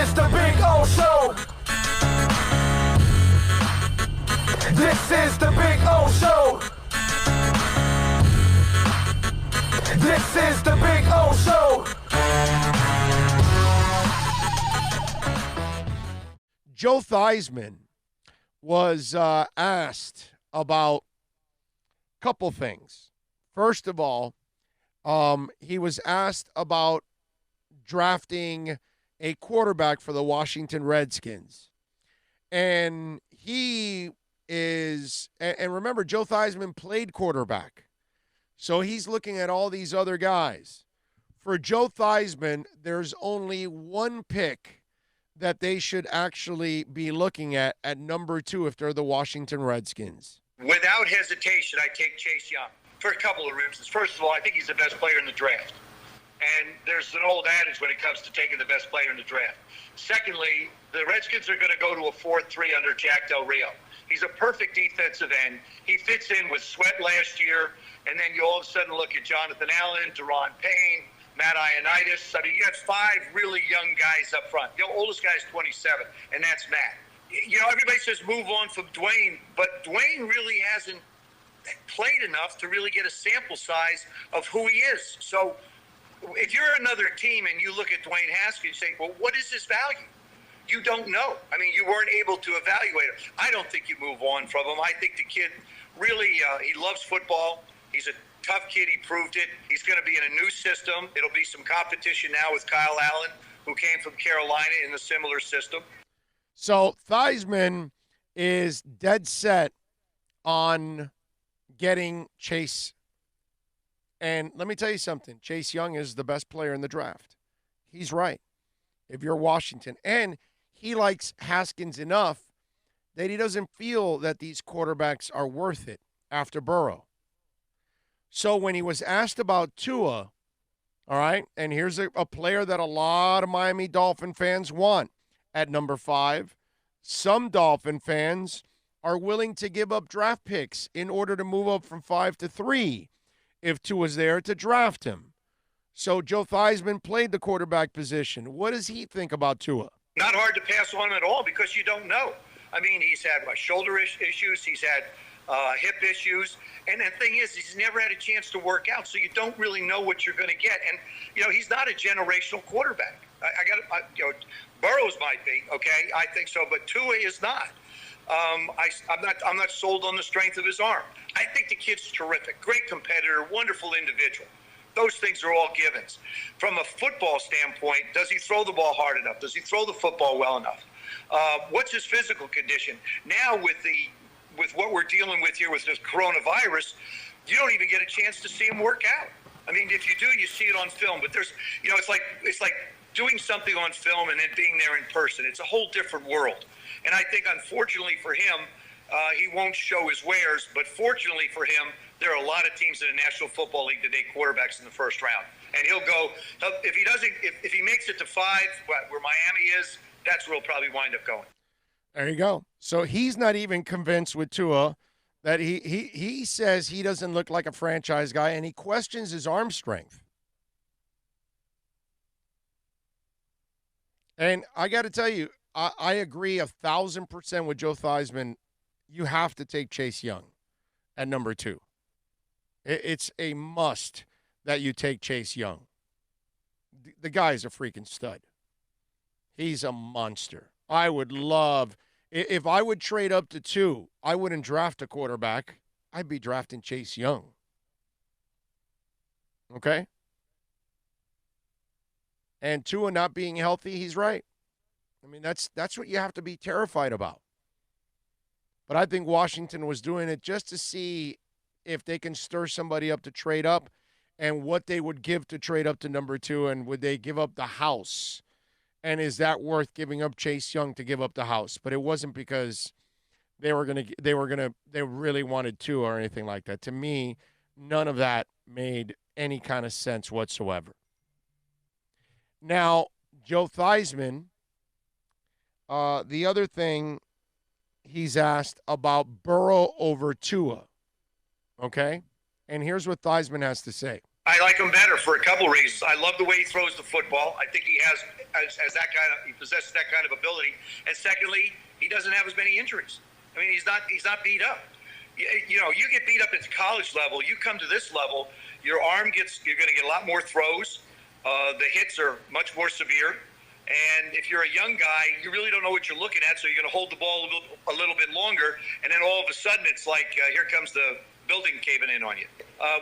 is the Big O Show. This is the Big O Show. This is the Big O Show. Joe Theismann was asked about a couple things. First of all, he was asked about drafting a quarterback for the Washington Redskins. And he is, and remember, Joe Theismann played quarterback. So he's looking at all these other guys. For Joe Theismann, there's only one pick that they should actually be looking at number 2 if they're the Washington Redskins. Without hesitation, I take Chase Young for a couple of reasons. First of all, I think he's the best player in the draft. And there's an old adage when it comes to taking the best player in the draft. Secondly, the Redskins are going to go to a 4-3 under Jack Del Rio. He's a perfect defensive end. He fits in with Sweat last year, and then you all of a sudden look at Jonathan Allen, Daron Payne, Matt Ioannidis. I mean, you got 5 really young guys up front. The oldest guy is 27, and that's Matt. You know, everybody says move on from Dwayne, but Dwayne really hasn't played enough to really get a sample size of who he is. So if you're another team and you look at Dwayne Haskins, you say, well, what is his value? You don't know. I mean, you weren't able to evaluate him. I don't think you move on from him. I think the kid really, he loves football. He's a tough kid. He proved it. He's going to be in a new system. It'll be some competition now with Kyle Allen, who came from Carolina in a similar system. So Theismann is dead set on getting Chase. And let me tell you something. Chase Young is the best player in the draft. He's right. If you're Washington. And he likes Haskins enough that he doesn't feel that these quarterbacks are worth it after Burrow. So when he was asked about Tua, all right, and here's a player that a lot of Miami Dolphin fans want at number 5. Some Dolphin fans are willing to give up draft picks in order to move up from 5 to 3 if Tua's there to draft him. So Joe Theismann played the quarterback position. What does he think about Tua? Not hard to pass on him at all because you don't know. I mean, he's had shoulder issues. He's had hip issues. And the thing is, he's never had a chance to work out, so you don't really know what you're going to get. And, you know, he's not a generational quarterback. Burrows might be, okay? I think so, but Tua is not. I'm not sold on the strength of his arm. I think the kid's terrific, great competitor, wonderful individual. Those things are all givens. From a football standpoint, does he throw the ball hard enough? Does he throw the football well enough? What's his physical condition? Now with what we're dealing with here with this coronavirus, you don't even get a chance to see him work out. I mean, if you do, you see it on film. But there's, you know, it's like doing something on film and then being there in person. It's a whole different world. And I think, unfortunately for him, he won't show his wares. But fortunately for him, there are a lot of teams in the National Football League that take quarterbacks in the first round. And he'll go, if he makes it to 5, where Miami is, that's where he'll probably wind up going. There you go. So he's not even convinced with Tua that he says he doesn't look like a franchise guy, and he questions his arm strength. And I got to tell you, I agree 1,000% with Joe Theismann. You have to take Chase Young at number 2. It's a must that you take Chase Young. The guy's a freaking stud. He's a monster. I would love, if I would trade up to 2, I wouldn't draft a quarterback. I'd be drafting Chase Young. Okay? And Tua not being healthy, he's right. I mean, that's what you have to be terrified about. But I think Washington was doing it just to see if they can stir somebody up to trade up and what they would give to trade up to number 2, and would they give up the house? And is that worth giving up Chase Young to give up the house? But it wasn't because they really wanted to or anything like that. To me, none of that made any kind of sense whatsoever. Now, Joe Theismann, the other thing he's asked about Burrow over Tua. Okay? And here's what Theismann has to say. I like him better for a couple reasons. I love the way he throws the football. I think he has as that kind of, he possesses that kind of ability. And secondly, he doesn't have as many injuries. I mean, he's not beat up. You know, you get beat up at the college level. You come to this level, you're going to get a lot more throws. The hits are much more severe. And if you're a young guy, you really don't know what you're looking at, so you're going to hold the ball a little bit longer, and then all of a sudden it's like here comes the building caving in on you.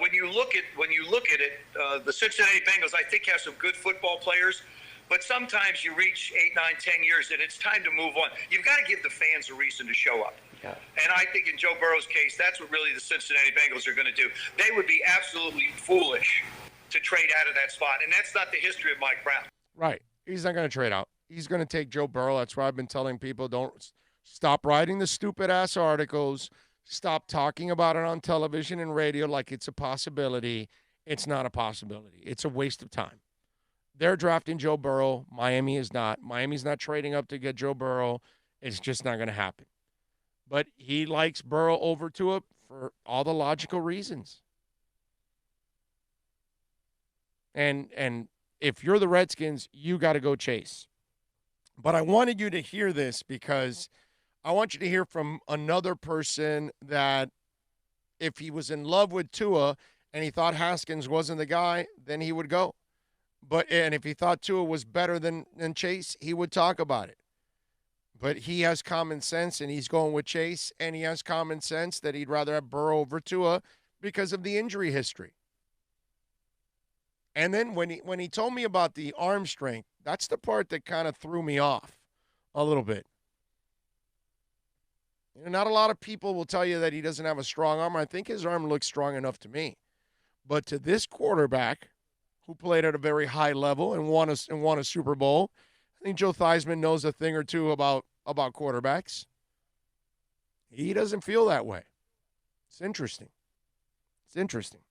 When you look at it, the Cincinnati Bengals, I think, have some good football players, but sometimes you reach 8, 9, 10 years, and it's time to move on. You've got to give the fans a reason to show up. Yeah. And I think in Joe Burrow's case, that's what really the Cincinnati Bengals are going to do. They would be absolutely foolish to trade out of that spot, and that's not the history of Mike Brown. Right. He's not going to trade out. He's going to take Joe Burrow. That's why I've been telling people, don't stop writing the stupid-ass articles. Stop talking about it on television and radio like it's a possibility. It's not a possibility. It's a waste of time. They're drafting Joe Burrow. Miami is not. Miami's not trading up to get Joe Burrow. It's just not going to happen. But he likes Burrow over Tua for all the logical reasons. And if you're the Redskins, you got to go chase. But I wanted you to hear this because I want you to hear from another person that if he was in love with Tua and he thought Haskins wasn't the guy, then he would go. And if he thought Tua was better than Chase, he would talk about it. But he has common sense, and he's going with Chase, and he has common sense that he'd rather have Burrow over Tua because of the injury history. And then when he told me about the arm strength, that's the part that kind of threw me off a little bit. You know, not a lot of people will tell you that he doesn't have a strong arm. I think his arm looks strong enough to me. But to this quarterback who played at a very high level and won a Super Bowl, I think Joe Theismann knows a thing or two about quarterbacks. He doesn't feel that way. It's interesting. It's interesting.